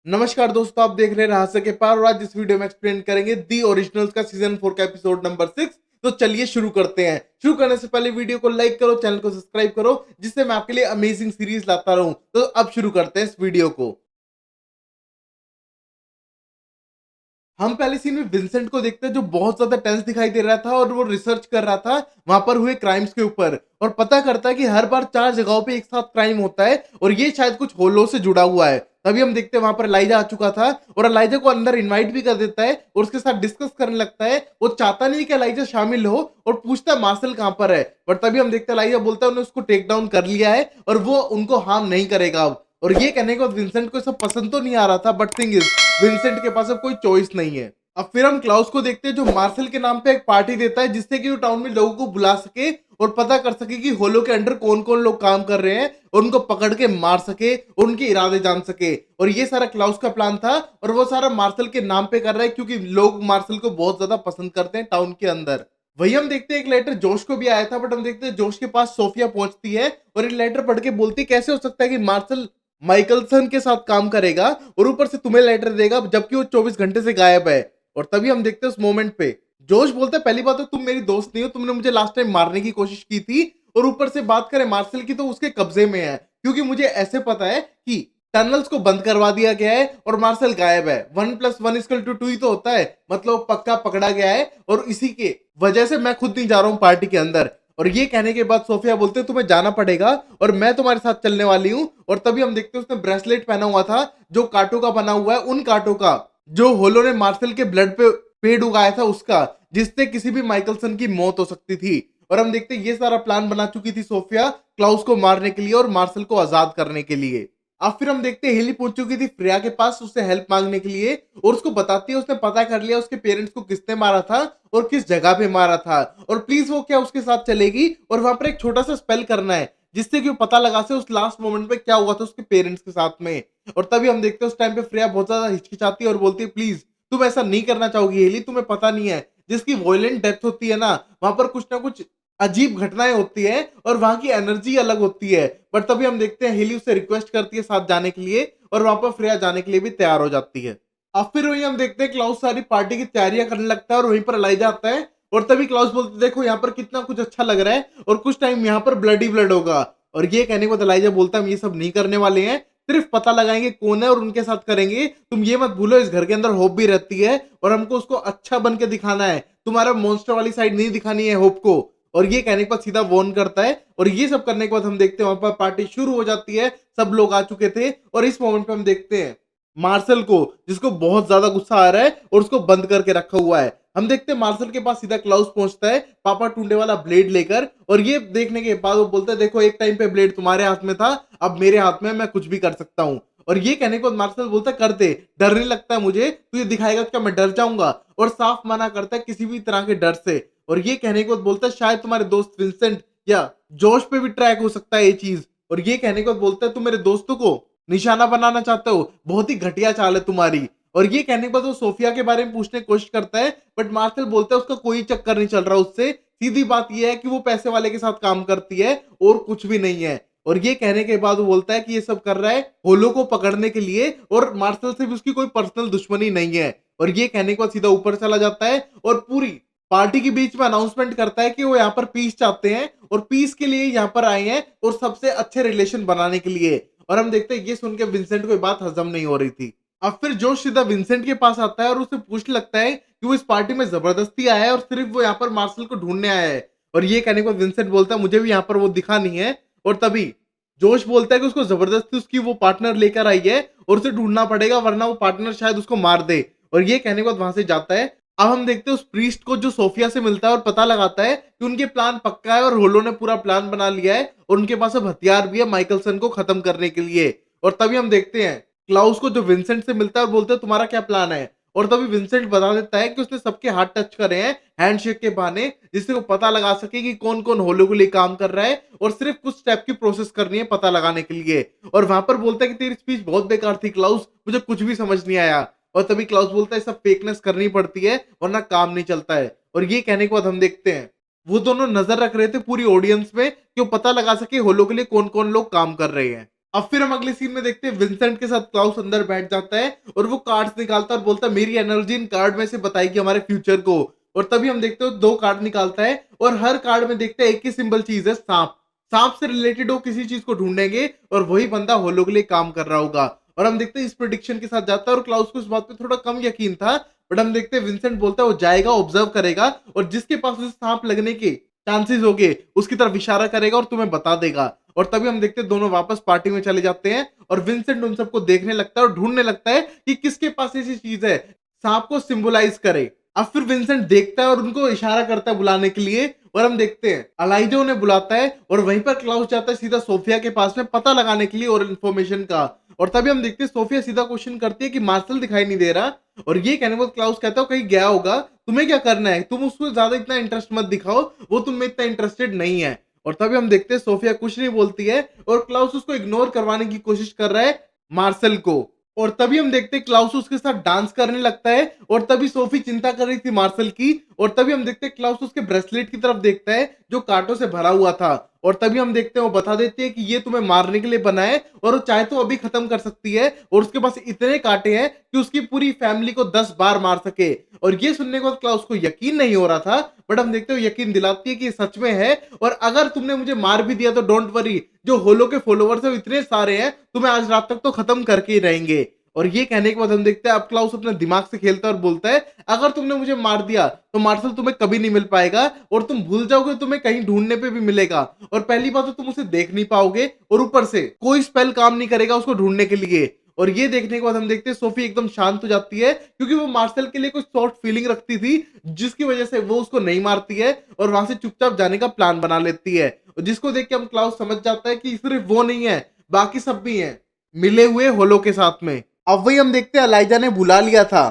नमस्कार दोस्तों, आप देख रहे हैं रहस्य के पार और आज इस वीडियो में एक्सप्लेन करेंगे दी ओरिजिनल्स का सीजन 4 का एपिसोड नंबर 6। तो चलिए शुरू करते हैं। शुरू करने से पहले वीडियो को लाइक करो, चैनल को सब्सक्राइब करो, जिससे मैं आपके लिए अमेजिंग सीरीज लाता रहूं। तो अब शुरू करते हैं इस वीडियो को। हम पहले सीन में विंसेंट को देखते हैं जो बहुत ज्यादा टेंस दिखाई दे रहा था और वो रिसर्च कर रहा था वहां पर हुए क्राइम्स के ऊपर और पता करता है कि हर बार 4 जगहों पे एक साथ क्राइम होता है और ये शायद कुछ होलो से जुड़ा हुआ है। तभी हम देखते हैं वहां पर एलाइजा आ चुका था और एलाइजा को अंदर इनवाइट भी कर देता है और उसके साथ डिस्कस करने लगता है। वो चाहता नहीं कि एलाइजा शामिल हो और पूछता है मार्शल कहां पर है, पर तभी हम देखते हैं एलाइजा बोलता है उन्होंने उसको टेक डाउन कर लिया है और वो उनको हार्म नहीं करेगा अब। और ये कहने के बाद विंसेंट को सब पसंद तो नहीं आ रहा था, बट थिंग इज विंसेंट के पास अब कोई चॉइस नहीं है। अब फिर हम क्लाउस को देखते हैं जो मार्शल के नाम पे एक पार्टी देता है जिससे कि वो टाउन में लोगों को बुला सके और पता कर सके कि होलो के अंडर कौन कौन लोग काम कर रहे हैं और उनको पकड़ के मार सके और उनके इरादे जान सके। और ये सारा क्लाउस का प्लान था और वो सारा मार्शल के नाम पे कर रहा है क्योंकि लोग मार्शल को बहुत ज्यादा पसंद करते हैं टाउन के अंदर। वही हम देखते हैं एक लेटर जोश को भी आया था, बट हम देखते हैं जोश के पास सोफिया पहुंचती है और एक लेटर पढ़ के बोलती है कैसे हो सकता है कि मार्शल माइकलसन के साथ काम करेगा और ऊपर से तुम्हें लेटर देगा जबकि वो 24 घंटे से गायब है। और तभी हम देखते हैं उस मोमेंट पे जोश बोलता है पहली बात तो तुम मेरी दोस्त नहीं हो, तुमने मुझे लास्ट टाइम मारने की कोशिश की थी और ऊपर से बात करें मार्शल की तो उसके कब्जे में है क्योंकि मुझे ऐसे पता है कि टनल्स को बंद करवा दिया गया है और मार्शल गायब है। 1+1=2 ही तो होता है, मतलब पक्का पकड़ा गया है और इसी के वजह से मैं खुद नहीं जा रहा हूँ पार्टी के अंदर। और ये कहने के बाद सोफिया बोलते हैं तुम्हें जाना पड़ेगा और मैं तुम्हारे साथ चलने वाली हूँ। और तभी हम देखते हैं उसने ब्रेसलेट पहना हुआ था जो कांटों का बना हुआ है, उन कांटों का जो होलो ने मार्शल के ब्लड पे पेड़ उगाया था उसका, जिससे किसी भी माइकलसन की मौत हो सकती थी। और हम देखते हैं ये सारा प्लान बना चुकी थी सोफिया क्लाउस को मारने के लिए और मार्शल को आजाद करने के लिए। अब फिर हम देखते हैं हेली पहुंच चुकी थी फ्रेया के पास उससे हेल्प मांगने के लिए और उसको बताती है उसने पता कर लिया उसके पेरेंट्स को किसने मारा था और किस जगह पे मारा था और प्लीज वो क्या उसके साथ चलेगी और वहां पर एक छोटा सा स्पेल करना है जिससे कि वो पता लगा से उस लास्ट मोमेंट पे क्या हुआ था उसके पेरेंट्स के साथ में। और तभी हम देखते हैं उस टाइम पे फ्रेया बहुत ज्यादा हिचकिचाती है और बोलती है प्लीज तुम ऐसा नहीं करना चाहोगी हेली, तुम्हें पता नहीं है जिसकी वॉयलेंट डेथ होती है ना वहां पर कुछ ना कुछ अजीब घटनाएं होती है और वहां की एनर्जी अलग होती है। बट तभी हम देखते हैं हेली उससे रिक्वेस्ट करती है साथ जाने के लिए और वहां पर फ्रेया जाने के लिए भी तैयार हो जाती है। अब फिर वही हम देखते हैं क्लाउस सारी पार्टी की तैयारियां करने लगता है और वहीं पर एलाइजा आता है और तभी क्लाउस बोलते देखो यहाँ पर कितना कुछ अच्छा लग रहा है और कुछ टाइम यहाँ पर ब्लड ही ब्लड होगा। और ये कहने को एलाइजा बोलता है हम ये सब नहीं करने वाले हैं, सिर्फ पता लगाएंगे कौन है और उनके साथ करेंगे। तुम ये मत भूलो इस घर के अंदर होप भी रहती है और हमको उसको अच्छा बन के दिखाना है, तुम्हारा मॉन्स्टर वाली साइड नहीं दिखानी है होप को। और ये कहने के बाद सीधा वॉर्न करता है और ये सब करने के बाद हम देखते हैं वहां पर पार्टी शुरू हो जाती है। सब लोग आ चुके थे और इस मोमेंट पे हम देखते हैं मार्शल को जिसको बहुत ज्यादा गुस्सा आ रहा है और उसको बंद करके रखा हुआ है। हम देखते हैं मार्शल के पास सीधा क्लाउस पहुंचता है पापा टूंडे वाला ब्लेड लेकर और ये देखने के बाद वो बोलता है देखो एक टाइम पे ब्लेड तुम्हारे हाथ में था, अब मेरे हाथ में, मैं कुछ भी कर सकता हूँ। और ये कहने के बाद मार्शल बोलता है कर दे, डर नहीं लगता है मुझे, तू ये दिखाएगा क्या मैं डर जाऊंगा, और साफ मना करता है किसी भी तरह के डर से। और ये कहने के बाद बोलता है शायद तुम्हारे दोस्त विंसेंट या जोश पे भी ट्रैक हो सकता है ये चीज। और ये कहने के बाद बोलता है तुम मेरे दोस्तों को निशाना बनाना चाहते हो, बहुत ही घटिया चाल है तुम्हारी। और ये कहने के बाद वो सोफिया के बारे में पूछने की कोशिश करता है बट मार्शल बोलता है उसका कोई चक्कर नहीं चल रहा उससे, सीधी बात यह है कि वो पैसे वाले के साथ काम करती है और कुछ भी नहीं है। और ये कहने के बाद वो बोलता है कि ये सब कर रहा है होलो को पकड़ने के लिए और मार्शल से भी उसकी कोई पर्सनल दुश्मनी नहीं है। और ये कहने के बाद सीधा ऊपर चला जाता है और पूरी पार्टी के बीच में अनाउंसमेंट करता है कि वो यहाँ पर पीस चाहते हैं और पीस के लिए यहाँ पर आए हैं और सबसे अच्छे रिलेशन बनाने के लिए। और हम देखते हैं ये सुन के विंसेंट को ये बात हजम नहीं हो रही थी। अब फिर जोश सीधा विंसेंट के पास आता है और उसे पूछने लगता है कि वो इस पार्टी में जबरदस्ती आया है और सिर्फ वो यहाँ पर मार्शल को ढूंढने आया है। और ये कहने को विंसेंट बोलता है मुझे भी यहाँ पर वो दिखा नहीं है। और तभी जोश बोलता है कि उसको जबरदस्ती उसकी वो पार्टनर लेकर आई है और उसे ढूंढना पड़ेगा वरना वो पार्टनर शायद उसको मार दे। और ये कहने के बाद वहां से जाता है। अब हम देखते हैं उस प्रीस्ट को जो सोफिया से मिलता है और पता लगाता है कि उनके प्लान पक्का है और होलो ने पूरा प्लान बना लिया है और उनके पास अब हथियार भी है माइकलसन को खत्म करने के लिए। और तभी हम देखते हैं क्लाउस को जो विंसेंट से मिलता है और बोलते हैं तुम्हारा क्या प्लान है। और तभी विंसेंट बता देता है कि उसने सबके हाथ टच करे हैं हैंडशेक के बहाने, जिससे वो पता लगा सके कि कौन कौन होलो के लिए काम कर रहा है और सिर्फ कुछ स्टेप की प्रोसेस करनी है पता लगाने के लिए। और वहां पर बोलता है कि तेरी स्पीच बहुत बेकार थी क्लाउस, मुझे कुछ भी समझ नहीं आया। और तभी क्लाउस बोलता है सब फेकनेस करनी पड़ती है वरना काम नहीं चलता है। और ये कहने के बाद हम देखते हैं वो दोनों नजर रख रहे थे पूरी ऑडियंस में कि वो पता लगा सके होलो के लिए कौन कौन लोग काम कर रहे हैं। अब फिर हम अगले सीन में देखते हैं विंसेंट के साथ क्लाउस अंदर बैठ जाता है और वो कार्ड्स निकालता है और बोलता है मेरी एनर्जी इन कार्ड में से बताएगी हमारे फ्यूचर को। और तभी हम देखते हो 2 कार्ड निकालता है और हर कार्ड में देखते हैं एक ही सिंबल चीज है, सांप। सांप से रिलेटेड वो किसी चीज को ढूंढेंगे और वही बंदा होलो के लिए काम कर रहा होगा। और हम देखते हैं इस प्रिडिक्शन के साथ जाता है और क्लाउस को इस बात पे थोड़ा कम यकीन था, बट हम देखते हैं विंसेंट बोलता है वो जाएगा, ऑब्जर्व करेगा और जिसके पास उसे सांप लगने के चांसेस होंगे उसकी तरफ इशारा करेगा और तुम्हें बता देगा। और तभी हम देखते हैं दोनों वापस पार्टी में चले जाते हैं और विंसेंट उन सबको देखने लगता है और ढूंढने लगता है कि किसके पास ऐसी चीज है सांप को सिंबलाइज करे। अब फिर विंसेंट देखता है और उनको इशारा करता है बुलाने के लिए और हम देखते हैं अलाइजा उन्हें बुलाता है और वहीं पर क्लाउस जाता है सीधा सोफिया के पास में पता लगाने के लिए और इन्फॉर्मेशन का। और तभी हम देखते हैं सोफिया सीधा क्वेश्चन करती है कि मार्शल दिखाई नहीं दे रहा। और ये कहने को क्लाउस कहता है कहीं गया होगा, तुम्हें क्या करना है, तुम उसको ज्यादा इतना इंटरेस्ट मत दिखाओ, वो तुम में इतना इंटरेस्टेड नहीं है। और तभी हम देखते हैं सोफिया कुछ नहीं बोलती है और क्लाउस उसको इग्नोर करवाने की कोशिश कर रहा है मार्शल को। और तभी हम देखते हैं क्लाउस उसके साथ डांस करने लगता है और तभी सोफी चिंता कर रही थी मार्शल की। और तभी हम देखते हैं क्लाउस उसके ब्रेसलेट की तरफ देखता है जो कांटों से भरा हुआ था। और तभी हम देखते हैं वो बता देती है कि ये तुम्हें मारने के लिए बना है और वो चाहे तो अभी खत्म कर सकती है और उसके पास इतने कांटे हैं कि उसकी पूरी फैमिली को 10 बार मार सके। और ये सुनने के बाद क्लाउस को यकीन नहीं हो रहा था, बट हम देखते हो यकीन दिलाती है कि ये सच में है और अगर तुमने मुझे मार भी दिया तो डोंट वरी, जो होलो के फॉलोवर्स है वो इतने सारे हैं, तुम्हें आज रात तक तो खत्म करके ही रहेंगे। और ये कहने के बाद हम देखते हैं अब क्लाउस अपने दिमाग से खेलता है और बोलता है अगर तुमने मुझे मार दिया तो मार्शल तुम्हें कभी नहीं मिल पाएगा और तुम भूल जाओगे, तुम्हें कहीं ढूंढने पे भी मिलेगा। और पहली बात तो तुम उसे देख नहीं पाओगे और ऊपर से कोई स्पेल काम नहीं करेगा उसको ढूंढने के लिए। और ये देखने के बाद हम देखते हैं सोफी एकदम शांत हो जाती है क्योंकि वो मार्शल के लिए कुछ सॉर्ट फीलिंग रखती थी जिसकी वजह से वो उसको नहीं मारती है और वहां से चुपचाप जाने का प्लान बना लेती है। और जिसको देख के हम क्लाउस समझ जाता है कि सिर्फ वो नहीं है, बाकी सब भी हैं मिले हुए होलो के साथ में। अब वही हम देखते हैं अलाइजा ने बुला लिया था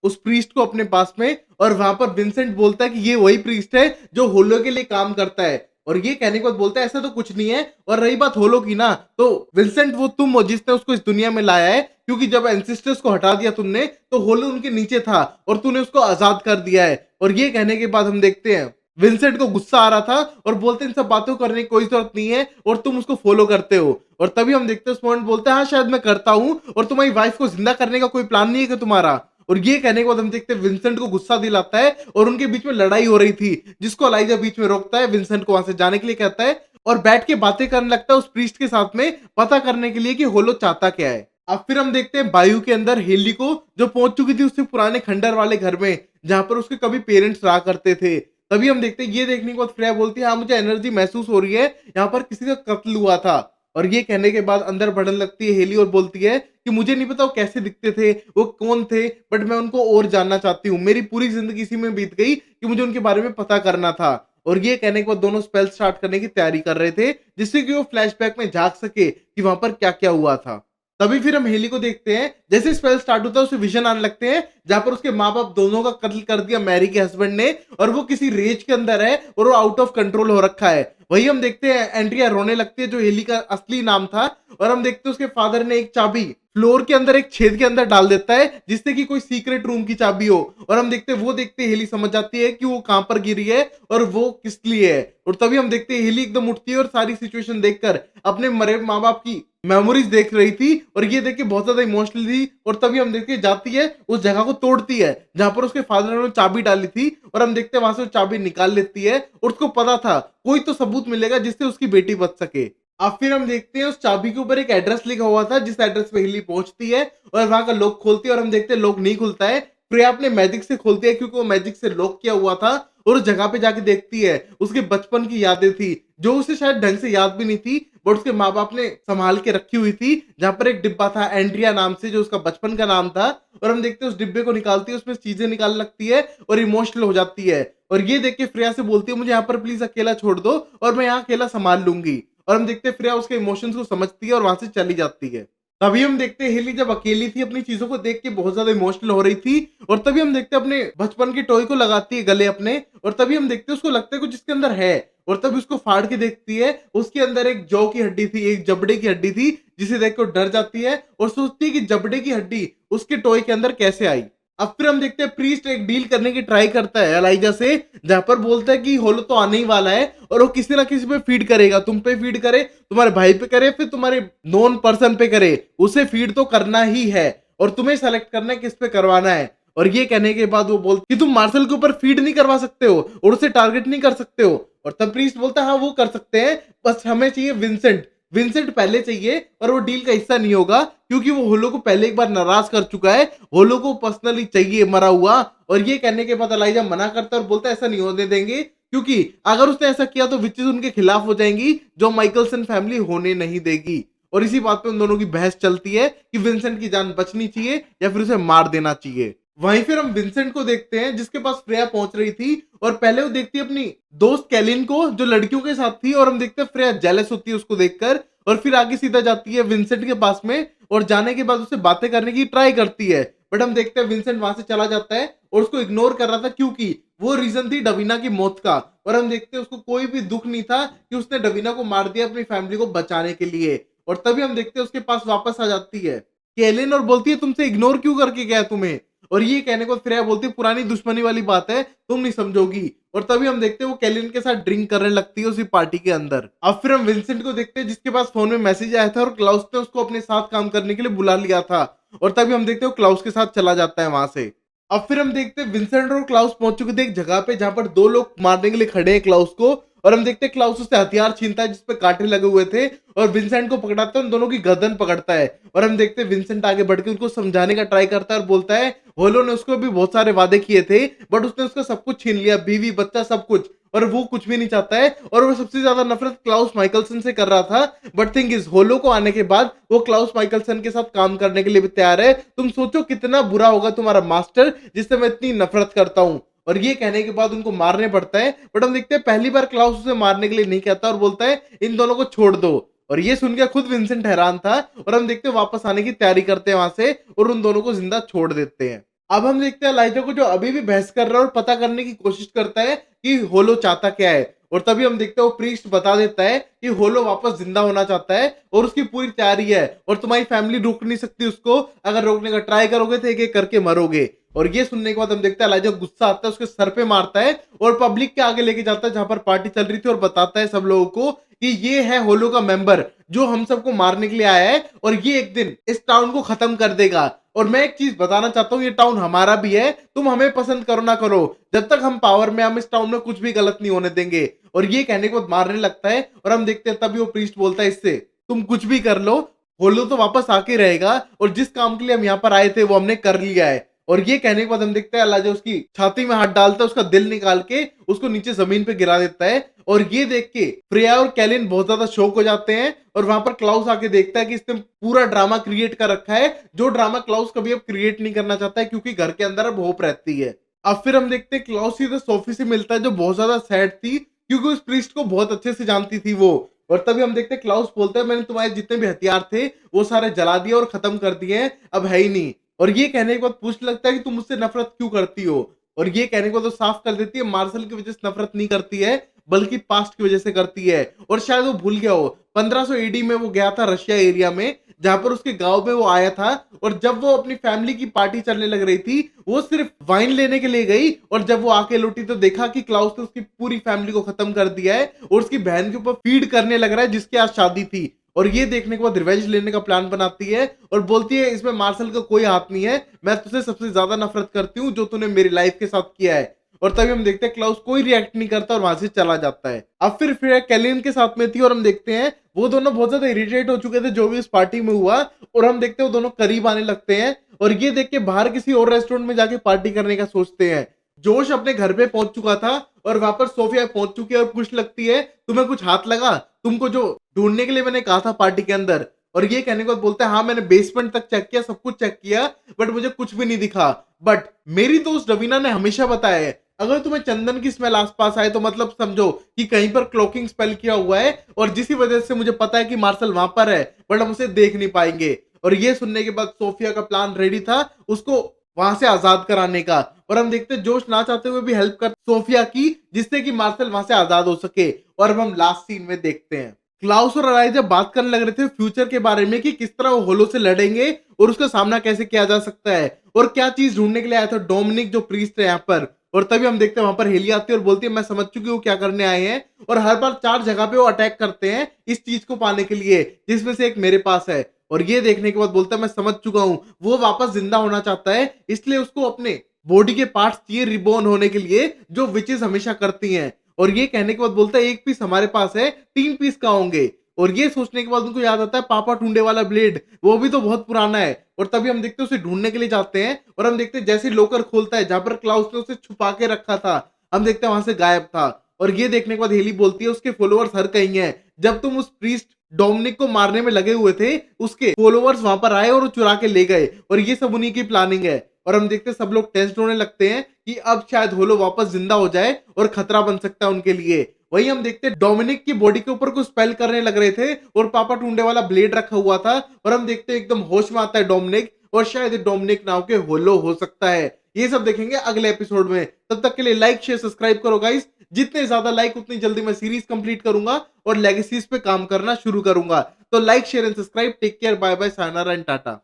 उस प्रीस्ट को अपने पास में और वहां पर विंसेंट बोलता है कि ये वही प्रीस्ट है जो होलो के लिए काम करता है। और ये कहने के बाद बोलता है ऐसा तो कुछ नहीं है, और रही बात होलो की ना, तो विंसेंट वो तुम हो जिसने उसको इस दुनिया में लाया है, क्योंकि जब एंसिस्टर्स को हटा दिया तुमने तो होलो उनके नीचे था और तूने उसको आजाद कर दिया है। और ये कहने के बाद हम देखते हैं विंसेंट को गुस्सा आ रहा था और बोलते इन सब बातों करने की कोई जरूरत नहीं है और तुम उसको फॉलो करते हो। और तभी हम देखते हैं स्मॉर्ट बोलते हैं हाँ शायद मैं करता हूँ, और तुम्हारी वाइफ को जिंदा करने का कोई प्लान नहीं है कि तुम्हारा। और ये कहने के बाद हम देखते हैं विंसेंट को गुस्सा दिलाता है और उनके बीच में लड़ाई हो रही थी जिसको अलाइजा बीच में रोकता है, विंसेंट को वहां से जाने के लिए कहता है और बैठ के बातें करने लगता है उस प्रीस्ट के साथ में पता करने के लिए कि होलो चाहता क्या है। अब फिर हम देखते हैं बायू के अंदर हेली को जो पहुंच चुकी थी उससे पुराने खंडर वाले घर में जहां पर उसके कभी पेरेंट्स रहा करते थे। तभी हम देखते हैं ये देखने के बाद फ्रेया बोलती है हाँ मुझे एनर्जी महसूस हो रही है, यहाँ पर किसी का कत्ल हुआ था। और ये कहने के बाद अंदर बढ़ने लगती है हेली और बोलती है कि मुझे नहीं पता वो कैसे दिखते थे, वो कौन थे, बट मैं उनको और जानना चाहती हूँ। मेरी पूरी जिंदगी इसी में बीत गई कि मुझे उनके बारे में पता करना था। और ये कहने के बाद दोनों स्पेल स्टार्ट करने की तैयारी कर रहे थे जिससे कि वो फ्लैशबैक में झांक सके कि वहां पर क्या क्या हुआ था। तभी फिर हम हेली को देखते हैं जैसे स्पेल स्टार्ट होता है उसे विजन आने लगते हैं जहां पर उसके माँ बाप दोनों का कत्ल कर दिया मैरी के हस्बैंड ने और वो किसी रेज के अंदर है और वो आउट ऑफ कंट्रोल हो रखा है। वही हम देखते हैं एंड्रिया रोने लगती है जो हेली का असली नाम था। और हम देखते हैं उसके फादर ने एक चाबी फ्लोर के अंदर एक छेद के अंदर डाल देता है जिससे कि कोई सीक्रेट रूम की चाबी हो। और हम देखते हैं वो देखते हेली समझ जाती है कि वो कहां पर गिरी है और वो किस लिए है। और तभी हम देखते हैं हेली एकदम उठती है और सारी सिचुएशन देखकर अपने मरे माँ बाप की मेमोरीज देख रही थी और ये देख के बहुत ज्यादा इमोशनल थी। और तभी हम देखते जाती है उस जगह को तोड़ती है जहां पर उसके फादर ने चाबी डाली थी और हम देखते हैं वहां से वो चाबी निकाल लेती है और उसको पता था कोई तो सबूत मिलेगा जिससे उसकी बेटी बच सके। अब फिर हम देखते हैं उस चाबी के ऊपर एक एड्रेस लिखा हुआ था जिस एड्रेस पे हिली पहुंचती है और वहां का लॉक खोलती है और हम देखते हैं लॉक नहीं खुलता है। प्रिया अपने मैजिक से खोलती है क्योंकि वो मैजिक से लॉक किया हुआ था और उस जगह पे जाके देखती है उसके बचपन की यादें थी जो उसे शायद ढंग से याद भी नहीं थी बट उसके माँ बाप ने संभाल के रखी हुई थी। जहां पर एक डिब्बा था एंड्रिया नाम से जो उसका बचपन का नाम था और हम देखते हैं उस डिब्बे को निकालती है, उसमें चीजें निकालने लगती है और इमोशनल हो जाती है। और ये देख के फ्रेया से बोलती है मुझे यहाँ पर प्लीज अकेला छोड़ दो और मैं यहाँ अकेला संभाल लूंगी। और हम देखते हैं फ्रेया उसके इमोशंस को समझती है और वहां से चली जाती है। तभी हम देखते हैं हेली जब अकेली थी अपनी चीजों को देख के बहुत ज्यादा इमोशनल हो रही थी और तभी हम देखते हैं अपने बचपन के टॉय को लगाती है गले अपने। और तभी हम देखते हैं उसको लगता है कुछ इसके अंदर है और तभी उसको फाड़ के देखती है, उसके अंदर एक जौ की हड्डी थी, एक जबड़े की हड्डी थी जिसे देख कर डर जाती है और सोचती है कि जबड़े की हड्डी उसके टॉय के अंदर कैसे आई। अब फिर हम देखते हैं प्रीस्ट एक डील करने की ट्राई करता है एलाइजा से, जहां पर बोलता है कि होलो तो आने ही वाला है और वो किसी ना किसी पे फीड करेगा, तुम पे फीड करे, तुम्हारे भाई पे करे, फिर तुम्हारे नॉन पर्सन पे करे, उसे फीड तो करना ही है और तुम्हें सेलेक्ट करना है किस पे करवाना है। और ये कहने के बाद वो बोलती कि तुम मार्शल के ऊपर फीड नहीं करवा सकते हो और उसे टारगेट नहीं कर सकते हो। और तब प्रीस्ट बोलता है हाँ वो कर सकते हैं, बस हमें चाहिए विंसेंट, विंसेंट पहले चाहिए और वो डील का हिस्सा नहीं होगा क्योंकि वो होलो को पहले एक बार नाराज कर चुका है, होलो को पर्सनली चाहिए मरा हुआ। और ये कहने के बाद एलाइजा मना करता है और बोलता है ऐसा नहीं होने देंगे क्योंकि अगर उसने ऐसा किया तो विचेस उनके खिलाफ हो जाएंगी जो माइकलसन फैमिली होने नहीं देगी। और इसी बात पे उन दोनों की बहस चलती है कि विंसेंट की जान बचनी चाहिए या फिर उसे मार देना चाहिए। वहीं फिर हम विंसेंट को देखते हैं जिसके पास फ्रेया पहुंच रही थी और पहले वो देखती है अपनी दोस्त कैलिन को जो लड़कियों के साथ थी और हम देखते हैं फ्रेया जेलस होती है उसको देखकर और फिर आगे सीधा जाती है विंसेंट के पास में और जाने के बाद उसे बातें करने की ट्राई करती है। बट हम देखते हैं विंसेंट वहां से चला जाता है और उसको इग्नोर कर रहा था क्योंकि वो रीजन थी डवीना की मौत का। और हम देखते हैं उसको कोई भी दुख नहीं था कि उसने डवीना को मार दिया अपनी फैमिली को बचाने के लिए। और तभी हम देखते हैं उसके पास वापस आ जाती है केलिन और बोलती है तुमसे इग्नोर क्यों करके गया तुम्हें। और ये कहने को फ्रेया बोलती है पुरानी दुश्मनी वाली बात है, तुम नहीं समझोगी। और तभी हम देखते हैं वो कैलिन के साथ ड्रिंक करने लगती है उसी पार्टी के अंदर। अब फिर हम विंसेंट को देखते हैं जिसके पास फोन में मैसेज आया था और क्लाउस ने उसको अपने साथ काम करने के लिए बुला लिया था। और तभी हम देखते हैं वो क्लाउस के साथ चला जाता है वहां से। अब फिर हम देखते हैं विंसेंट और क्लाउस पहुंच चुके थे एक जगह पे जहां पर दो लोग मारने के लिए खड़े हैं क्लाउस को। और हम देखते हैं क्लाउस उससे हथियार छीनता है जिसपे कांटे लगे हुए थे और विंसेंट को पकड़ाता है, उन दोनों की गर्दन पकड़ता है। और हम देखते हैं विंसेंट आगे बढ़ के उनको समझाने का ट्राई करता है और बोलता है होलो ने उसको भी बहुत सारे वादे किए थे बट उसने उसका सब कुछ छीन लिया, बीवी बच्चा सब कुछ, और वो कुछ भी नहीं चाहता है। और वो सबसे ज्यादा नफरत क्लाउस माइकलसन से कर रहा था। बट थिंग इज होलो को आने के बाद वो क्लाउस माइकलसन के साथ काम करने के लिए भी तैयार है। तुम सोचो कितना बुरा होगा तुम्हारा मास्टर जिससे मैं इतनी नफरत करता हूँ। और ये कहने के बाद उनको मारने पड़ता है। बट हम देखते हैं पहली बार क्लाउस उसे मारने के लिए नहीं कहता और बोलता है इन दोनों को छोड़ दो। और ये सुन के खुद विंसेंट हैरान था और हम देखते हैं वापस आने की तैयारी करते हैं वहां से और उन दोनों को जिंदा छोड़ देते हैं। अब हम देखते हैं लाइजा को जो अभी भी बहस कर रहा है और पता करने की कोशिश करता है कि होलो चाहता क्या है। और तभी हम देखते हैं वो प्रीस्ट बता देता है कि होलो वापस जिंदा होना चाहता है और उसकी पूरी तैयारी है और तुम्हारी फैमिली रोक नहीं सकती उसको, अगर रोकने का ट्राई करोगे तो एक एक करके मरोगे। और ये सुनने के बाद हम देखते हैं लाइजा गुस्सा आता है, उसके सर पे मारता है और पब्लिक के आगे लेके जाता है जहां पर पार्टी चल रही थी और बताता है सब लोगों को कि ये है होलो का मेंबर जो हम सबको मारने के लिए आया है और ये एक दिन इस टाउन को खत्म कर देगा। और मैं एक चीज बताना चाहता हूँ, ये टाउन हमारा भी है, तुम हमें पसंद करो ना करो, जब तक हम पावर में हम इस टाउन में कुछ भी गलत नहीं होने देंगे। और ये कहने के बाद मारने लगता है और हम देखते हैं तभी वो प्रीस्ट बोलता है इससे तुम कुछ भी कर लो, होलो तो वापस आके रहेगा और जिस काम के लिए हम यहाँ पर आए थे वो हमने कर लिया है। और ये कहने के बाद हम देखते हैं अल्लाह उसकी छाती में हाथ डालता है, उसका दिल निकाल के उसको नीचे जमीन पे गिरा देता है। और ये देख के फ्रेया और कैलिन बहुत ज्यादा शौक हो जाते हैं और वहां पर क्लाउस आके देखता है कि इसने पूरा ड्रामा क्रिएट कर रखा है, जो ड्रामा क्लाउस कभी अब क्रिएट नहीं करना चाहता है क्योंकि घर के अंदर अब होप रहती है। अब फिर हम देखते हैं क्लाउस सीधे सोफी से मिलता है जो बहुत ज्यादा सैड थी क्योंकि उस प्रीस्ट को बहुत अच्छे से जानती थी वो। और तभी हम देखते हैं क्लाउस बोलता है मैंने तुम्हारे जितने भी हथियार थे वो सारे जला दिए और खत्म कर दिए हैं, अब है ही नहीं। और ये कहने के बाद पूछने लगता है कि तुम मुझसे नफरत क्यों करती हो। और ये कहने के बाद तो साफ कर देती है मार्शल की वजह से नफरत नहीं करती है बल्कि पास्ट की वजह से करती है। और शायद वो भूल गया हो 1500 एडी में वो गया था रशिया एरिया में जहां पर उसके गांव में वो आया था और जब वो अपनी फैमिली की पार्टी चलने लग रही थी वो सिर्फ वाइन लेने के लिए गई और जब वो आके लौटी तो देखा कि क्लाउस ने उसकी पूरी फैमिली को खत्म कर दिया है और उसकी बहन के ऊपर फीड करने लग रहा है जिसकी आज शादी थी। और ये देखने के बाद रिवेंज लेने का प्लान बनाती है और बोलती है इसमें मार्शल का कोई हाथ नहीं है, मैं तुझसे सबसे ज्यादा नफरत करती हूँ जो तूने मेरी लाइफ के साथ किया है। और तभी हम देखते हैं क्लाउस कोई रिएक्ट नहीं करता और वहां से चला जाता है। अब फिर कैलिन के साथ में थी और हम देखते हैं वो दोनों बहुत ज्यादा इरिटेट हो चुके थे जो भी इस पार्टी में हुआ और हम देखते हैं वो दोनों करीब आने लगते हैं और ये देख के बाहर किसी और रेस्टोरेंट में जाके पार्टी करने का सोचते हैं। जोश अपने घर पे पहुंच चुका था और वहां पर सोफिया पहुंच चुकी है और पूछने लगती है तुम्हें कुछ हाथ लगा, तुमको जो ढूंढने के लिए मैंने कहा था पार्टी के अंदर। और ये कहने के बाद बोलता है हाँ मैंने बेसमेंट तक चेक किया, सब कुछ चेक किया बट मुझे कुछ भी नहीं दिखा। बट मेरी दोस्त रवीना ने हमेशा बताया है अगर तुम्हें चंदन की स्मेल आसपास आए तो मतलब समझो कि कहीं पर क्लोकिंग स्पेल किया हुआ है और जिसी वजह से मुझे पता है कि मार्शल वहां पर है बट हम उसे देख नहीं पाएंगे। और ये सुनने के बाद सोफिया का प्लान रेडी था उसको वहां से आजाद कराने का। और हम देखते हैं जोश ना चाहते हुए भी हेल्प कर सोफिया की जिससे कि मार्शल वहां से आजाद हो सके। और अब हम लास्ट सीन में देखते हैं क्लाउस और अलाइजा बात करने लग रहे थे फ्यूचर के बारे में कि किस तरह वो होलो से लड़ेंगे और उसका सामना कैसे किया जा सकता है और क्या चीज ढूंढने के लिए आया था डोमिनिक जो प्रीस्ट है यहाँ पर। और तभी हम देखते हैं वहां पर हेली आती है और बोलती है मैं समझ चुकी हूँ क्या करने आए हैं। और हर बार 4 जगह पे वो अटैक करते हैं इस चीज को पाने के लिए, जिसमें से एक मेरे पास है। और ये देखने के बाद बोलता है मैं समझ चुका हूँ, वो वापस जिंदा होना चाहता है, इसलिए उसको अपने बॉडी के पार्ट्स चाहिए रिबोर्न होने के लिए, जो विचेस हमेशा करती हैं। और ये कहने के बाद बोलता है एक पीस हमारे पास है, 3 पीस कहाँ होंगे। और ये सोचने के बाद उनको याद आता है पापा टूंडे वाला ब्लेड, वो भी तो बहुत पुराना है। और तभी हम देखते हैं उसे ढूंढने के लिए जाते हैं और हम देखते हैं जैसे लॉकर खोलता है जहां पर क्लाउस ने उसे छुपा के रखा था, हम देखते हैं वहां से गायब था। और ये देखने के बाद हेली बोलती है उसके फॉलोअर्स हर कहीं हैं, जब तुम उस प्रीस्ट डोमिनिक को मारने में लगे हुए थे उसके फॉलोअर्स वहां पर आए और वो चुरा के ले गए, और ये सब उन्हीं की प्लानिंग है। और हम देखते हैं सब लोग टेंस्ड होने लगते हैं कि अब शायद होलो वापस जिंदा हो जाए और खतरा बन सकता है उनके लिए। वही हम देखते हैं डोमिनिक की बॉडी के ऊपर कुछ स्पेल करने लग रहे थे और पापा टूंडे वाला ब्लेड रखा हुआ था। और हम देखते हैं एकदम होश में आता है डोमिनिक, और शायद डोमिनिक नाव के होलो हो सकता है। ये सब देखेंगे अगले एपिसोड में। तब तक के लिए लाइक शेयर सब्सक्राइब करो गाइस। जितने ज्यादा लाइक उतनी जल्दी मैं सीरीज कंप्लीट करूंगा और लेगेसीज पे काम करना शुरू करूंगा। तो like share and subscribe. Take care, bye bye, sayonara and Tata.